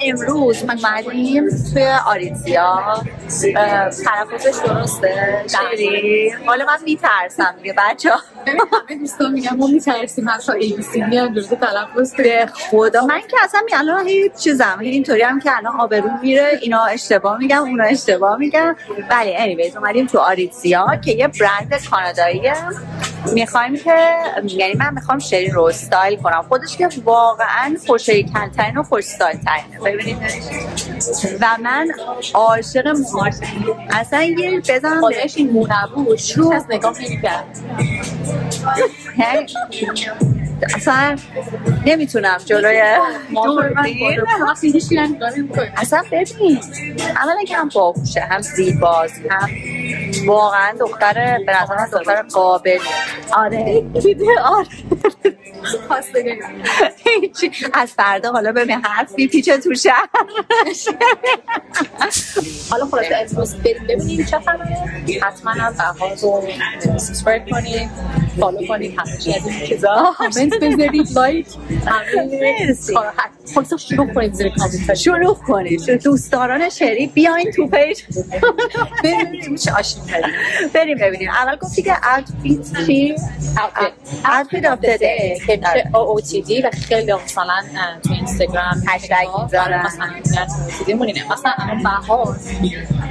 امروز اومدیم توی آریتزیا. تلفظش درسته؟ شیری؟ حالا من میترسم دیگه بچه‌ها. همه دوستان میگن ما میترسیم حتی ABC هم درست تلفظ به خدا من که اصلا الان هیچ چیزم اینطوری هم که الان آبروم میره، اینا اشتباه میگم اونا اشتباه میگم. ولی anyways اومدیم تو آریتزیا که یه برند کاناداییه. میخوایم که یعنی من میخوام شیرین رو استایل کنم، خودش که واقعا خوش‌ایکل‌ترین و خوش استایل ترینه. ببینید و من عاشق موهاش اصلا یه بزنم خودش این مو نبود شروع از نگاه نمی‌کرد. اصلا نمیتونم جلوی اصلا ببین اولا که هم باهوشه، هم زیباست، هم واقعا دختر به نظر من دختر قابل. آره از فردا حالا ببین حرف میپیچه تو شهر. حالا خلاصه امروز ببینیم چه خبره. حتما هم بهار رو سابسکرایب کنید، فالو کنید، همه چی از این چیزا، کامنت بذارید، لایک، خلاصه شروع کنید زیر کامنت. شروع کنید دوستداران شری بیاین تو پیج ببینیم چه آشنا بریم ببینیم. اول گفتی که outfit چی؟ outfit of the day که میشه OOTD و خیلی مثلا تو اینستاگرام هشتگ میذارن مثلا میگن OOTD مونینه. مثلا الان بهار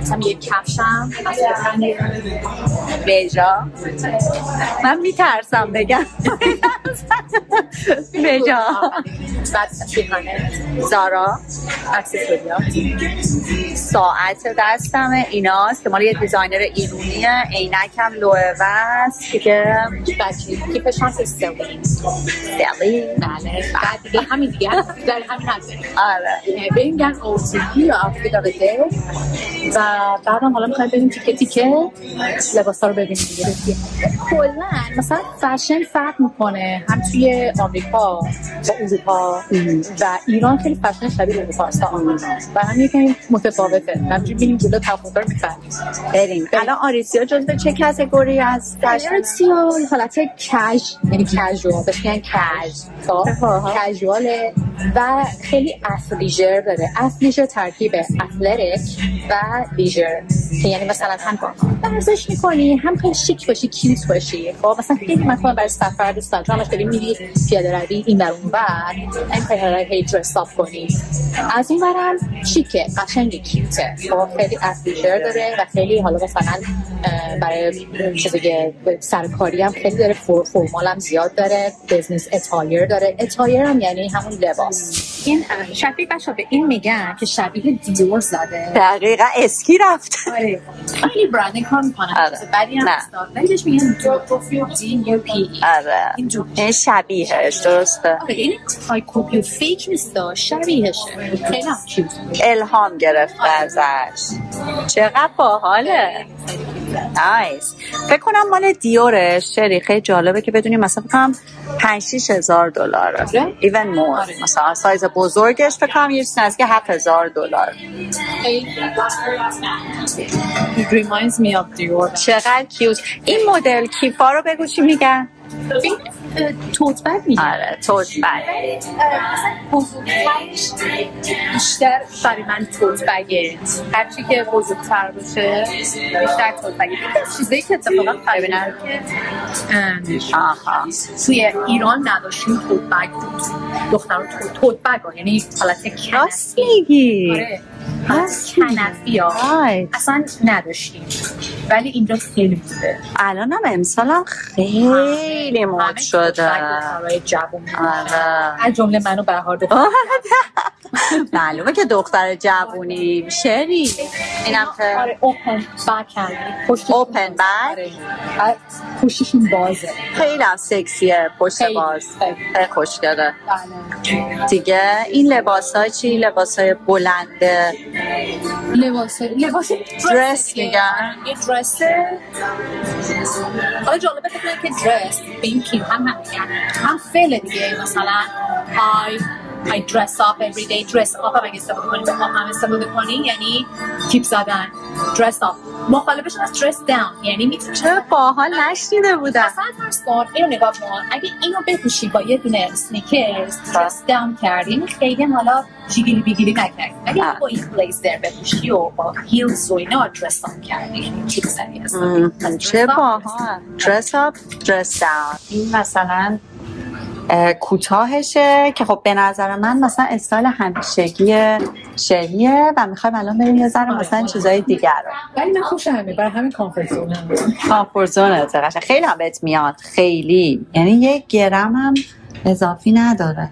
مثلا یه کفشم بیجا من میترسم بگم بیجا بعد پیرهنه زارا اکسسوریات ساعت دستمه ایناست که مال یه دیزاینر ایرونیه. عینکم لوه وست که بچه کیفش هم سلی بله بعد دیگه همین دیگه در همین حد بریم. آره بریم گن OOTD یا outfit of the day و بعدم حالا میخوایم بریم تیکه تیکه لباسا رو ببینیم دیگه. کلا مثلا فشن فرق میکنه هم توی آمریکا با اروپا و ایران. خیلی فشن شبیه اروپا است و هم یکم متفاوته. همینجوری ببینیم جلو تفاوت‌ها رو میفهمیم. بریم. الان آریتزیا جزو چه کاتگوری از فشن؟ آریتزیا حالت کژ یعنی کژوال بهش میگن کژواله و خیلی اثلیژر داره. اثلیژر ترکیب اتلتیک و لیژر که یعنی مثلا هم ورزش میکنی هم خیلی شیک باشی، کیوت باشی. خب مثلا خیلی مثلا برای سفر دوست دارم همش داری میری پیاده روی این ور اون ور این کارا هی درس اپ کنی. از این ورم شیکه، قشنگه، کیوته. خب خیلی اثلیژر داره و خیلی حالا مثلا برای چیزای سرکاری هم خیلی داره، فرمال هم زیاد داره، بزنس اتایر داره. اتایر هم یعنی همون لباس. این شبیه بچه‌ها به این میگن که شبیه دیور زده. دقیقاً اسکی رفت. آره خیلی برندینگ کار میکنن. بعدی هم استاد ولیش میگن DUP. آره این شبیهش درسته. آره این های کپی و فیک نیست، شبیهشه. خیلی هم کیوت. الهام گرفته ازش. چقدر باحاله. نایس. فکر کنم مال دیوره. شری خیلی جالبه که بدونیم مثلا فکرم 5-6 هزار دلاره. ایون مور. مثلا سایز بزرگش فکر کنم یه چیز نزدیک $7,000. It reminds me of Dior. چقدر کیوت. این مدل کیفا رو بگو چی میگن؟ توت بگ میگن. آره توت بگ. بیشتر برای من توت بگه. هرچی که بزرگتر باشه بیشتر توت بگه. چیزایی که اتفاقا ببینن توی ایران نداشتیم توت بگ بود. دختران توت بگ یعنی حالت کنفی. آره کنفی ها اصلا نداشتیم ولی اینجا خیلی بوده. الان هم امسال هم خیلی مد شده. از جمله منو بهار دختر. معلومه که دختر جوونی. شری اینم که آره اوپن بک اوپن بک پشتشون بازه. خیلی هم سکسیه پشت باز. خیلی خوشگله. دیگه این لباس‌ها چی؟ لباس‌های بلنده. لباس درس میگن. یه درسه. حالا جالبه که درس به این کیم هم فعل دیگه مثلا های I dress up every day. dress up هم اگه استفاده کنی با هم استفاده کنی یعنی تیپ زدن. dress up مخالفش از dress down یعنی میتونی چه باحال نشنیده بودم. مثلا فرض کن اینو نگاه کن اگه اینو بپوشی با یه دونه سنیکرز dress down کردی خیلی حالا جیگیلی بیگیلی نکردی. اگه با این بلیزر بپوشی و با هیلز و اینا dress up کردی تیپ زدی هست. چه باحال. dress up dress down. این مثلا کوتاهشه که خب به نظر من مثلا استایل همیشگی شریه و میخوایم الان بریم یه ذره مثلا چیزای دیگر رو. ولی من خوشم میاد برای همین کامفورت زونم. کامفورت زونه خیلی هم بهت میاد خیلی، یعنی 1 گرم هم اضافی نداره.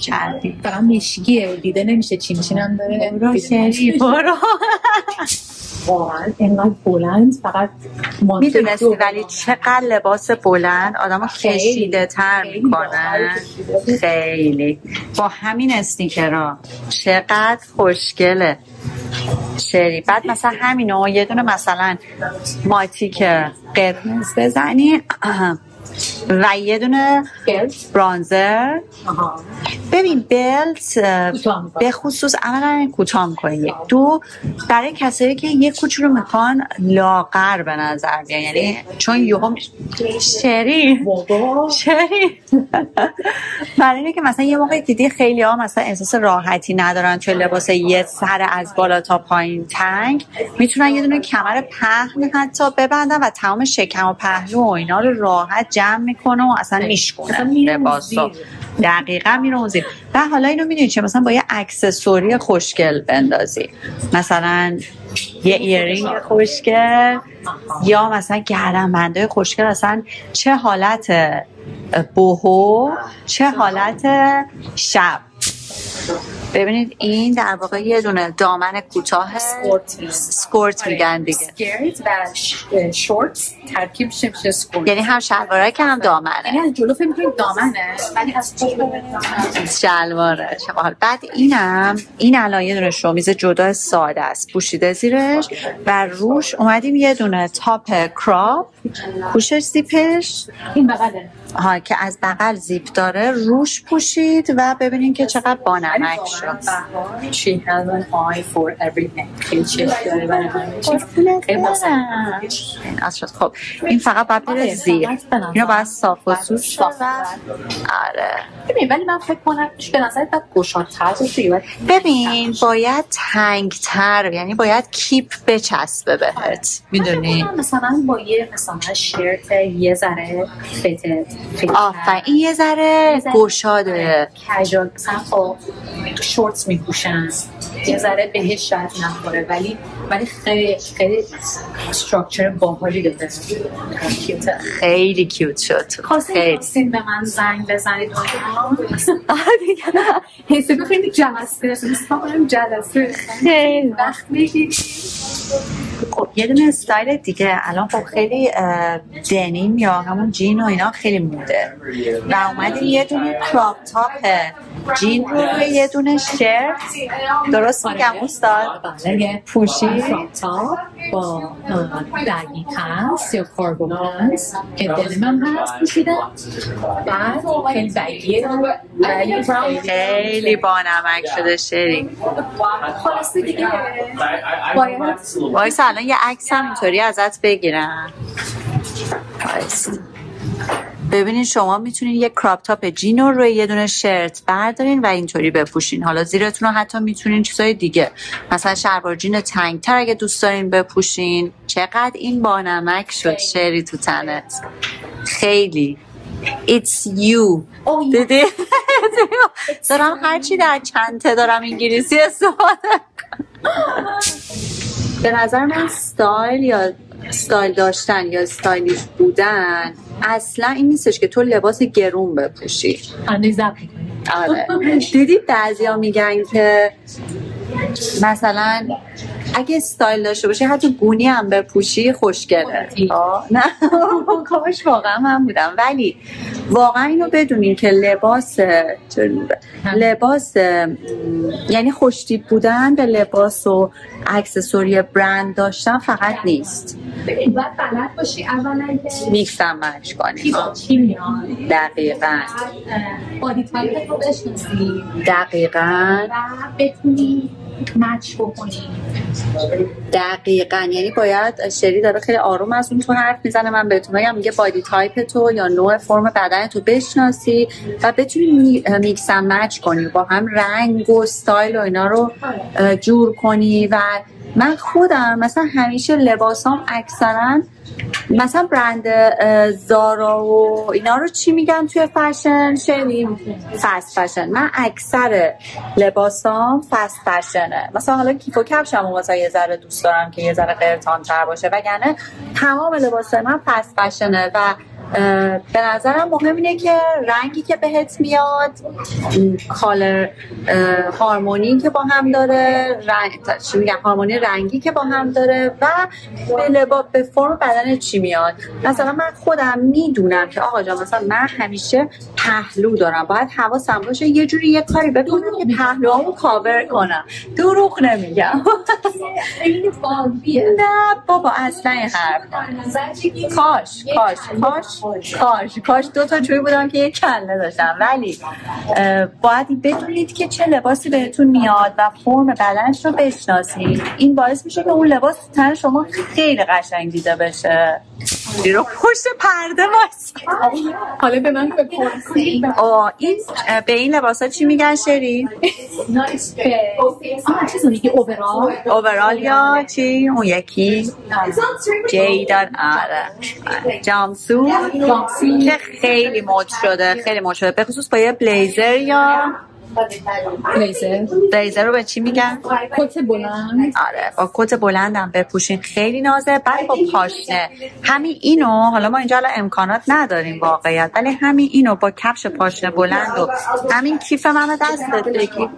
کردی فقط مشکیه دیده نمیشه چی میشینم داره. برو شری برو. واقعا اینقدر بلند فقط میدونستی ولی چقدر لباس بلند آدمو کشیده تر میکنن. خیلی با همین استیکرها چقدر خوشگله شری. بعد مثلا همینو یه دونه مثلا ماتیک قرمز بزنی و یه دونه برانزر. ببین بلت به خصوص اولا کوتاه میکنه، 2 برای کسایی که یه کوچولو میخوان لاغر به نظر بیان، یعنی چون یوهو شری برای اینه که مثلا یه موقع دیدی خیلی ها مثلا احساس راحتی ندارن توی لباس یه سر از بالا تا پایین تنگ، میتونن یه دونه کمر پهن حتی ببندن و تمام شکم و پهلو و اینا رو راحت جمع میکنه و اصلا میشکنه لباسا. دقیقا میره زیر. و حالا اینو میدونی چه مثلا با یه اکسسوری خوشگل بندازی، مثلا یه ایرینگ خوشگل یا مثلا گردنبندای خوشگل، اصلا چه حالت بوهو چه حالت شب. ببینید این در واقع یه دونه دامن کوتاه سکورت میگن دیگه. سکرت و شورت ترکیبش میشه سکورت، یعنی هم شلواره که هم دامنه. یعنی از جلو فکر می‌کنید دامنه ولی از شلواره. بعد این الان یه دونه شومیز جدا ساده است پوشیده زیرش و روش اومدیم یه دونه تاپ کراپ، پوشش زیپش این بغله که از بغل زیپ داره روش پوشید و ببینین که چقدر بانمک شد. She has an eye for everything. خب این فقط باید بره زیر، اینو باید صاف و سوش. آره ببین ولی من فکر کنم به نظر باید گشادتر باشه. ببین باید تنگتر، یعنی باید کیپ بچسبه بهت، میدونی مثلا با یه مثلا شرت یه ذره این یه ذره گشاده کژوال مثلا خب شورتس میپوشن یه ذره بهش شاید نخوره ولی خیلی استراکچر باحالی داره. خیلی کیوت شد. خواستین به من زنگ بزنید حسابی خیلی جلسه خیلی وقت میگید. خب یه دونه استایل دیگه الان خب خیلی دنیم یا همون جین و اینا خیلی موده و اومدیم یه دونه کراپ تاپ جین رو یه دونه شرت، درست میگم استاد؟ پوشی کراپ تاپ با بگی هست یا کارگو هست که دنیم هم هست پوشیدن، بعد خیلی بگیه خیلی بانمک شده شری. خلاصه دیگه وایسا الان یه عکس هم اینطوری ازت بگیرم. ببینین شما میتونین یه کراپ تاپ جینو روی یه دونه شرت بردارین و اینطوری بپوشین. حالا زیرتون رو حتی میتونین چیزای دیگه مثلا شلوار جین تنگتر اگه دوست دارین بپوشین. چقدر این بانمک شد شری تو تنت. خیلی It's you. دیدی؟ دارم هرچی در چنته دارم انگلیسی استفاده. به نظر من استایل داشتن یا استایلیش بودن اصلا این نیستش که تو لباس گرون بپوشی. آره دیدی بعضیا میگن که مثلا اگه استایل داشته باشی حتی گونی هم بپوشی خوشگله. نه کاش واقعا من بودم، ولی واقعا اینو بدونین که لباس یعنی خوشتیپ بودن به لباس و اکسسوری برند داشتن فقط نیست. باید بلد باشی اولا که میکس هم مچ کنی. چی میاد دقیقاً بادی تایپ رو بشناسی دقیقاً و بتونی مچ بکنی. دقیقاً یعنی باید شری داره خیلی آروم از اون تو حرف میزنه، من بهتون میگم میگه بادی تایپ تو یا نوع فرم بدن تو بشناسی و بتونی میکس اند مچ کنی، با هم رنگ و استایل و اینا رو جور کنی. و من خودم مثلا همیشه لباسام اکثرا مثلا برند زارا و اینا رو چی میگن توی فشن شری؟ فست فشن. من اکثر لباسام فست فشنه. مثلا حالا کیف و کفشم مثلا یه ذره دوست دارم که یه ذره قرتان‌تر باشه، وگرنه تمام لباسای من فست فشنه. و به نظرم مهم اینه که رنگی که بهت میاد، کالر هارمونی که با هم داره، چی میگم، هارمونی رنگی که با هم داره و به فرم بدن چی میاد. مثلا من خودم میدونم که آقا جان مثلا من همیشه پهلو دارم، باید حواسم باشه یه جوری یه کاری بکنم که پهلوامو کاور کنم. دروغ نمیگم. این فالبیه. نه بابا اصلا این حرف. کاش 2 تا جوی بودم که یک کله داشتم. ولی باید بدونید که چه لباسی بهتون میاد و فرم بدنش رو بشناسید. این باعث میشه که اون لباس تن شما خیلی قشنگ دیده بشه. رو پشت پرده واسه. حالا به من بپرسی این به این لباسا چی میگن شری؟ چیزو میگه اوورال یا چی؟ اون یکی جیدان. آره جامسو که خیلی مد شده به خصوص با یه بلیزر یا بلیزر رو به چی میگن؟ کت بلند. آره با کت بلندم بپوشین خیلی نازه. بعد با پاشنه همین اینو، حالا ما اینجا امکانات نداریم واقعیت، ولی همین اینو با کفش پاشنه بلند و همین کیف منو دستت بگی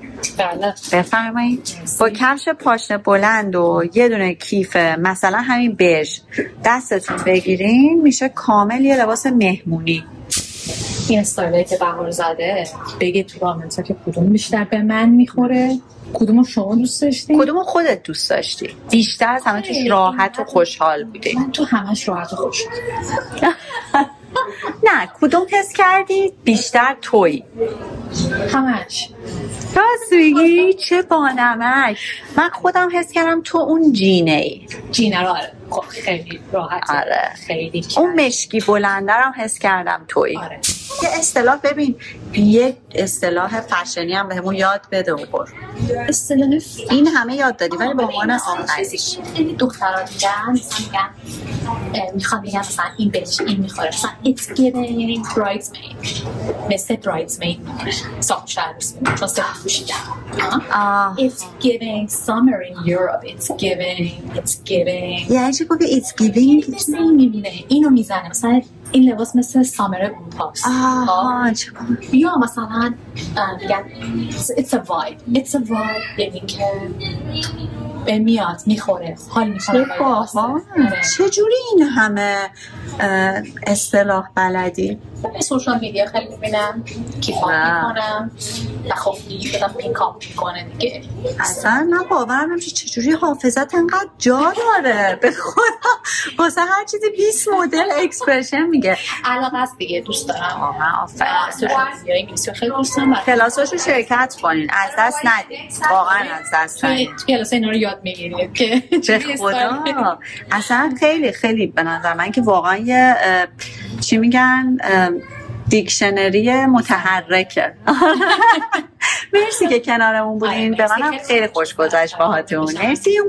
بفرمایید، با کفش پاشنه بلند و یه دونه کیف مثلا همین بژ دستتون بگیرین، میشه کامل یه لباس مهمونی. این استایلی که بهار زده بگه تو کامنت که کدوم بیشتر به من میخوره، کدومو شما دوست داشتی، کدومو خودت دوست داشتی بیشتر از همه؟ توش راحت و خوشحال بودی؟ من تو همش راحت و خوشحال. نه کدوم حس کردی بیشتر تویی؟ همش. راست میگی؟ چه بانمک. من خودم حس کردم تو اون جینه رو. آره خیلی راحت. آره خیلی اون مشکی بلندرم حس کردم تویی. آره. یه اصطلاح ببین، یه اصطلاح فشنی هم بهمون یاد بده و برو. اصطلاح این همه یاد دادی ولی به عنوان آخریش خیلی دخترها میگن میخوان بگن مثلا این بهش این میخوره، مثلا it's giving bridesmaid، مثل bridesmaid ساخت شهر چون سفت پوشیدن. it's giving summer in Europe، it's giving یعنی چی گفتی it's giving؟ مثل این میبینه اینو میزنه، مثلا این لباس مثل سامر اروپاست. یا مثلا میگن it's a vibe یعنی که به میاد میخوره، حال میکنه. چه جوری این همه اصطلاح بلدی؟ سوشال میدیا خیلی میبینم، کیفا میکنم و خب دیگه بدم پیکاپ میکنه دیگه. اصلا من باورم نمیشه چجوری حافظت انقدر جا داره. به خدا واسه هر چیزی 20 مدل اکسپرشن میگه. علاقه است دیگه، دوست دارم. آفرین. سوشال میدیا انگلیسی خیلی دوست دارم. کلاساشو شرکت کنین، از دست ندید، واقعا از دست ندید. کلاس اینا رو یاد میگیرید که به خدا اصلا خیلی خیلی به نظر من که واقعا یه چی میگن دیکشنری متحرکه. مرسی که کنارمون بودین، به منم خیلی خوش گذشت باهاتون. مرسی.